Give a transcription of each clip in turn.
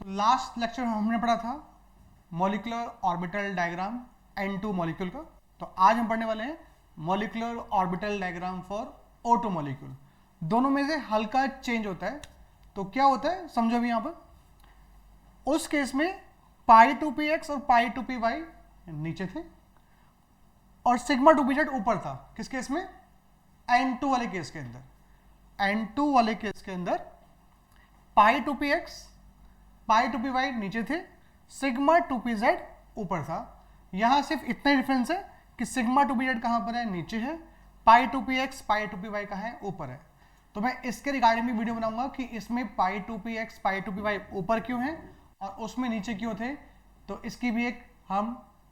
तो last lecture हमने पढ़ा था molecular orbital diagram N2 molecule का। तो आज हम पढ़ने वाले हैं molecular orbital diagram for O2 molecule. दोनों में से हल्का चेंज होता है। तो क्या होता है समझो अभी यहाँ पर। उस केस में पाई टू पी एक्स और पाई टू पी वाई नीचे थे और सिग्मा टू पी जेड ऊपर था। किस केस में? N2 वाले केस के अंदर। N2 वाले केस के अंदर pi two p x pi two p y नीचे थे, सिग्मा टू पी जेड ऊपर था। यहां सिर्फ इतना डिफरेंस है कि सिग्मा टू पी जेड कहां पर है? नीचे है। Pi two p x pi two p y कहां है? ऊपर है। तो मैं इसके रिगार्डिंग में वीडियो बनाऊंगा कि इसमें pi two p x pi two p y ऊपर क्यों है और उसमें नीचे क्यों थे। तो इसकी भी एक हम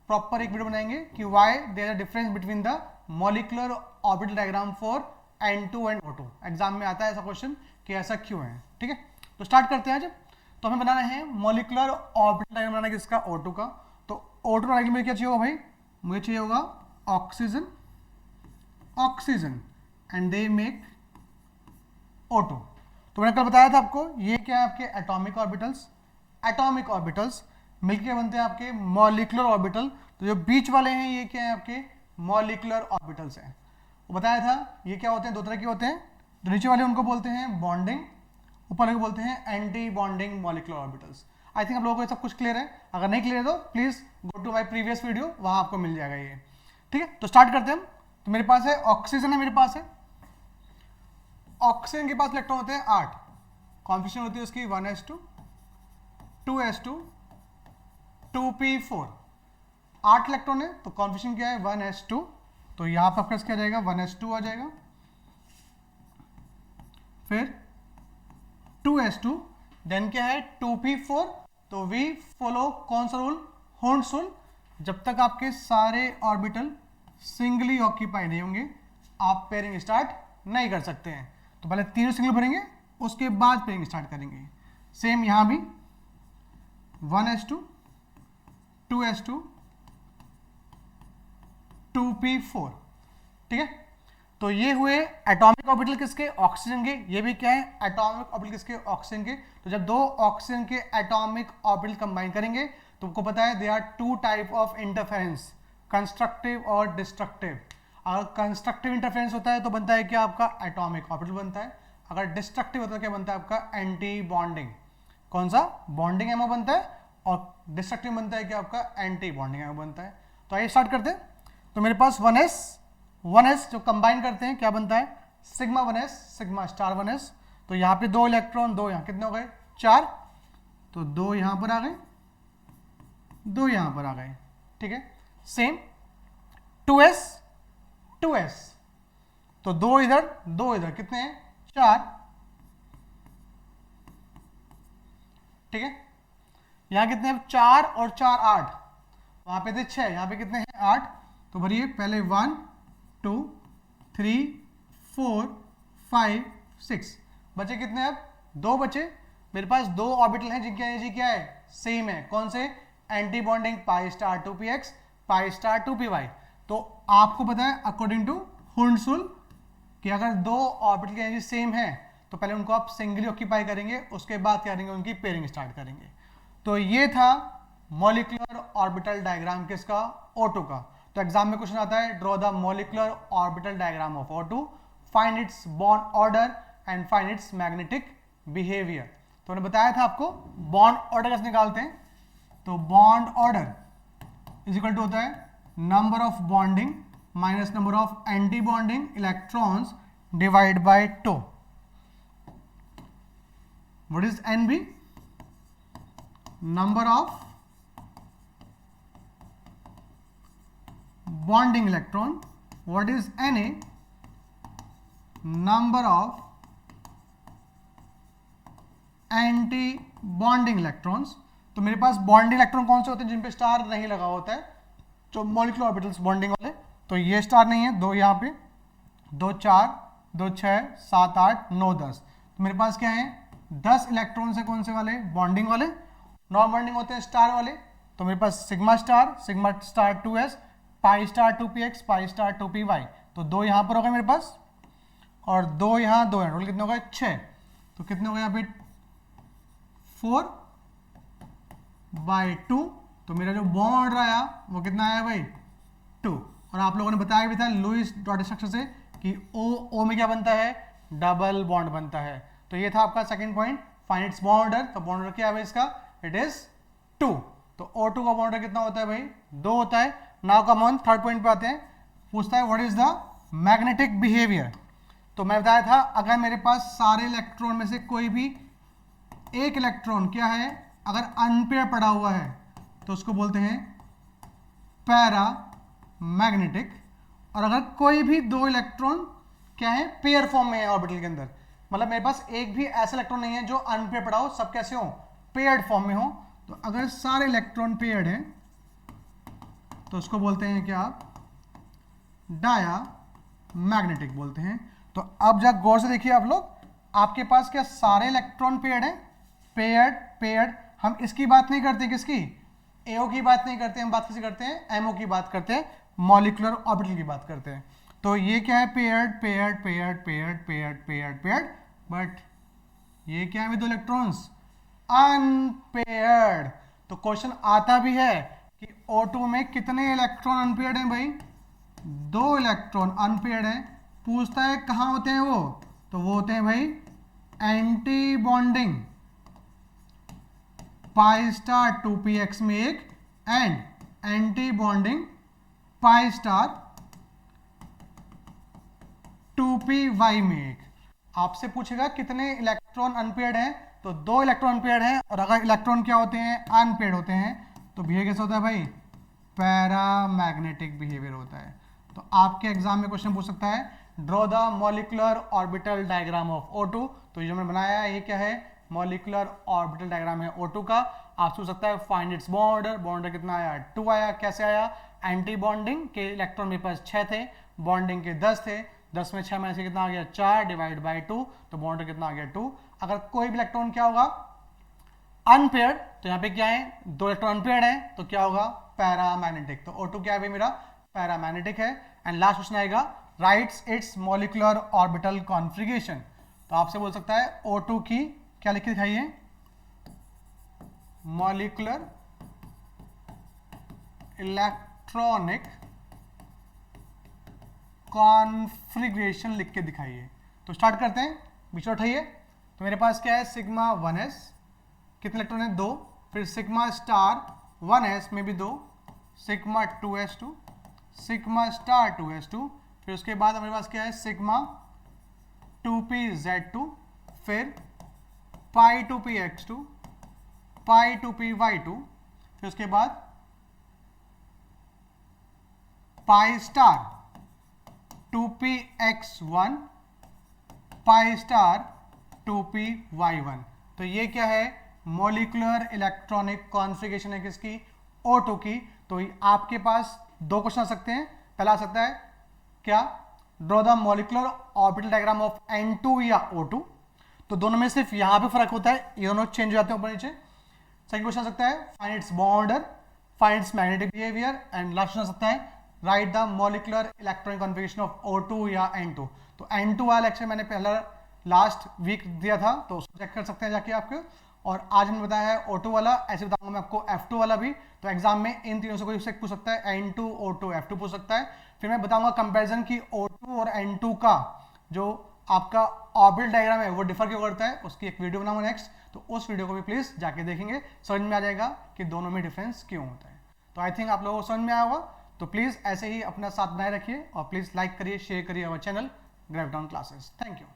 प्रॉपर एक वीडियो बनाएंगे कि why there are difference between the molecular orbital diagram for N2 and O2। Exam में आता है ऐसा क्वेश्चन कि ऐसा क्यों है। ठीक है, तो स्टार्ट करते हैं। जब तो हमें बनाना है मॉलिक्यूलर ऑर्बिटल डायग्राम बनाना है किसका? O2 का। तो O2 बनाने के लिए क्या चाहिए होगा भाई? मुझे चाहिए होगा oxygen, oxygen and they make O2। तो मैंने कल बताया था आपको ये क्या है आपके एटॉमिक ऑर्बिटल्स। एटॉमिक ऑर्बिटल्स मिलकर बनते हैं आपके मॉलिक्यूलर ऑर्बिटल। तो जो बीच वाले हैं ये क्या है? आपके मॉलिक्यूलर ऑर्बिटल्स हैं। वो बताया था ये क्या होते हैं? दो तरह के होते हैं। जो नीचे वाले उनको बोलते हैं बॉन्डिंग, ऊपर वाले को बोलते हैं anti bonding molecular orbitals. I think आप लोगों को ये सब कुछ क्लियर है। अगर नहीं क्लियर है तो please go to my previous video, वहां आपको मिल जाएगा ये। ठीक है, तो स्टार्ट करते हैं हम। तो मेरे पास है ऑक्सीजन है, मेरे पास है। ऑक्सीजन के पास इलेक्ट्रॉन होते हैं 8। कॉन्फिगरेशन होती है उसकी 1s2 2s2 2p4। 8 इलेक्ट्रॉन है तो कॉन्फिगरेशन क्या है? 1s2। तो यहां पर क्या आ जाएगा? 1s2 आ जाएगा। फिर 2s2 देन क्या है? 2p4। तो वी फॉलो कौन सा रूल? Horns rule. जब तक आपके सारे ऑर्बिटल सिंगली ऑक्यूपाई नहीं होंगे आप पेयरिंग स्टार्ट नहीं कर सकते हैं। तो पहले तीनों सिंगल भरेंगे उसके बाद पेयरिंग स्टार्ट करेंगे। सेम यहां भी 1s2 2s2 2p4। ठीक है, तो ये हुए एटॉमिक ऑर्बिटल किसके? ऑक्सीजन के। ये भी क्या है? एटॉमिक ऑर्बिटल किसके? ऑक्सीजन के। तो जब दो ऑक्सीजन के एटॉमिक ऑर्बिटल कंबाइन करेंगे तो आपको पता है they are two type of interference, constructive और डिस्ट्रक्टिव। अगर कंस्ट्रक्टिव इंटरफेरेंस होता है तो बनता है क्या? आपका एटॉमिक ऑर्बिटल बनता है। अगर डिस्ट्रक्टिव होता है क्या बनता है? आपका एंटी बॉन्डिंग। कौन सा? बॉन्डिंग एमओ बनता है और डिस्ट्रक्टिव बनता है क्या? आपका एंटी बॉन्डिंग एमओ बनता है। तो आइए स्टार्ट करते हैं। तो मेरे पास 1s जो कंबाइन करते हैं क्या बनता है? Sigma 1s sigma star 1s। तो यहाँ पे 2 इलेक्ट्रॉन, 2 यहाँ कितने हो गए? 4। तो 2 यहाँ पर आ गए, 2 यहाँ पर आ गए। ठीक है, सेम 2s तो 2 इधर 2 इधर, कितने हैं? 4। ठीक है, यहाँ कितने हैं? 4 और 4 8। वहां पे थे 6, यहाँ पे कितने हैं? 8। तो भरिए पहले 1 2 3 4 5 6 बचे कितने? अब 2 बचे। मेरे पास 2 ऑर्बिटल हैं जिनकी एनर्जी क्या है? सेम है। कौन से? एंटी बॉन्डिंग पाई star 2px pi star 2py। तो आपको पता है अकॉर्डिंग टू हॉर्न्स रूल कि अगर 2 ऑर्बिटल की एनर्जी सेम है तो पहले उनको आप सिंगली ऑक्यूपाई करेंगे, उसके बाद क्या करेंगे? उनकी पेयरिंग स्टार्ट करेंगे। तो ये था मॉलिक्यूलर ऑर्बिटल डायग्राम किसका? O2 का। तो एग्जाम में क्वेश्चन आता है draw the molecular orbital diagram of O2, find its bond order and find its magnetic behaviour. तो मैंने बताया था आपको बॉन्ड ऑर्डर कैसे निकालते हैं। तो bond order is equal to होता है number of bonding minus number of anti bonding electrons divide by 2। What is NB? Number of bonding electron. What is Na? Number of anti bonding electrons. तो मेरे पास bonding electron कौन से होते हैं? जिन पे star नहीं लगा होता है, जो मॉलिक्यूलर ऑर्बिटल्स बॉन्डिंग वाले। तो ये स्टार नहीं है, 2 यहाँ पे, 2 4 2 6 7 8 9 10। तो मेरे पास क्या है? 10 इलेक्ट्रॉन्स है। कौन से वाले? बॉन्डिंग वाले। नॉन बॉन्डिंग होते हैं स्टार वाले। तो मेरे पास sigma star 2s pi star 2px pi star 2py। तो 2 यहाँ पर हो गए मेरे पास और 2 यहाँ, 2 यहाँ, टोटल कितने हो गए? 6। तो कितने हो गए यहाँ पे? 4 बाई 2, तो मेरा जो बॉन्ड आया वो कितना आया भाई 2। और आप लोगों ने बताया भी था लुईस डॉट स्ट्रक्चर से कि ओ में क्या बनता है, डबल बॉन्ड बनता है। तो ये था आपका second point, find its bond order. तो बॉन्ड ऑर्डर क्या है इसका, इट इज 2। तो O2 का बॉन्ड ऑर्डर कितना होता है भाई, 2 होता है। Now come on third point पे आते हैं, पूछता है what is the magnetic behaviour. तो मैं बताया था अगर मेरे पास सारे इलेक्ट्रॉन में से कोई भी एक इलेक्ट्रॉन क्या है, अगर अनपेयर पड़ा हुआ है तो उसको बोलते हैं पैरा मैग्नेटिक। और अगर कोई भी दो इलेक्ट्रॉन क्या है, पेयर फॉर्म में है ऑर्बिटल के अंदर, मतलब मेरे पास एक भी ऐसा इलेक्ट्रॉन नहीं है जो अनपेयर पड़ा हो, सब कैसे हो, पेयर्ड फॉर्म में हो। तो अगर सारे इलेक्ट्रॉन पेयर्ड हैं तो उसको बोलते हैं क्या, डाया मैग्नेटिक बोलते हैं। तो अब जब गौर से देखिए आप लोग, आपके पास क्या सारे इलेक्ट्रॉन पेयर्ड हैं, पेयर्ड पेयर्ड। हम इसकी बात नहीं करते, किसकी, एओ की बात नहीं करते, हम बात किसी करते हैं, एमओ की बात करते हैं, मॉलिक्यूलर ऑर्बिटल की बात करते हैं। तो ये क्या है, paired paired paired paired paired paired paired, but ये क्या है, दो इलेक्ट्रॉन्स अनपेयर्ड। तो क्वेश्चन आता भी है कि O2 में कितने इलेक्ट्रॉन अनपेयर्ड हैं भाई, 2 इलेक्ट्रॉन अनपेयर्ड हैं। पूछता है कहां होते हैं वो, तो वो होते हैं भाई एंटी बॉन्डिंग पाई स्टार 2px में एक, and anti bonding pi star 2py में एक। आपसे पूछेगा कितने इलेक्ट्रॉन अनपेयर्ड हैं, तो 2 इलेक्ट्रॉन अनपेयर्ड हैं। और अगर इलेक्ट्रॉन क्या होते हैं, अनपेयर्ड होते हैं, तो बिहेवियर कैसा होता है भाई, पैरामैग्नेटिक बिहेवियर होता है। तो आपके एग्जाम में क्वेश्चन पूछ सकता है, draw the molecular orbital diagram of O2। तो ये जो मैंने बनाया है ये क्या है, मॉलिक्यूलर ऑर्बिटल डायग्राम है O2 का। आप पूछ सकता है find its bond order, bond order कितना आया, 2 आया। कैसे आया, एंटी बॉन्डिंग के इलेक्ट्रॉन मेरे पास 6 थे, बॉन्डिंग के 10 थे, 10 में 6 में से कितना आ गया 4 डिवाइड बाई 2, तो बॉन्ड कितना आ गया 2। अगर कोई भी इलेक्ट्रॉन क्या होगा अनपेयर्ड, तो यहाँ पे क्या है, 2 इलेक्ट्रॉन अनपेयर्ड है, तो क्या होगा, पैरामैग्नेटिक। तो O2 क्या है भाई मेरा, पैरामैग्नेटिक है। एंड लास्ट क्वेश्चन आएगा, rights it's molecular orbital configuration. तो आपसे बोल सकता है O2 की क्या लिख के दिखाइए, मॉलिक्यूलर इलेक्ट्रॉनिक कॉन्फ़िगरेशन लिख के दिखाइए। तो स्टार्ट करते हैं, बीच में उठाइए। तो मेरे पास क्या है, सिग्मा 1s, कितने इलेक्ट्रॉन है, 2। फिर सिग्मा स्टार 1s में भी 2, sigma 2s2, sigma star 2s2। फिर उसके बाद हमारे पास क्या है, सिग्मा 2pz2, फिर पाई 2px2, पाई 2py2। फिर उसके बाद pi star 2px1, pi star 2py1। तो ये क्या है, मॉलिक्यूलर इलेक्ट्रॉनिक कॉन्फ़िगरेशन है किसकी, O2 की। तो आपके पास 2 क्वेश्चन आ सकते हैं। पहला आ सकता है क्या, draw the molecular orbital diagram of N2 या O2। तो दोनों में सिर्फ यहां पे फर्क होता है, ये दोनों चेंज हो जाते हैं ऊपर नीचे। सेकंड क्वेश्चन आ सकता है find its bond order, find its magnetic behaviour. And last question आ सकता है write the molecular electronic configuration of O2 या N2। तो N2 वाला लेक्चर मैंने पहला लास्ट वीक दिया था, तो उसको चेक कर सकते हैं जाके आपके। और आज हमने बताया है O2 वाला, ऐसे बताऊंगा मैं आपको F2 वाला भी। तो एग्जाम में इन तीनों से कोई से पूछ सकता है, N2 O2 F2 पूछ सकता है। फिर मैं बताऊंगा कंपैरिजन की O2 और N2 का जो आपका ऑर्बिटल डायग्राम है वो डिफर क्यों करता है, उसकी एक वीडियो बनाऊंगा नेक्स्ट। तो उस वीडियो को भी प्लीज जाके देखेंगे, समझ में आ जाएगा कि दोनों में डिफरेंस क्यों होता है। तो आई थिंक आप लोगों को समझ में आया होगा। तो प्लीज ऐसे ही अपना साथ बनाए रखिए और प्लीज लाइक करिए, शेयर करिए our channel graviton classes. Thank you.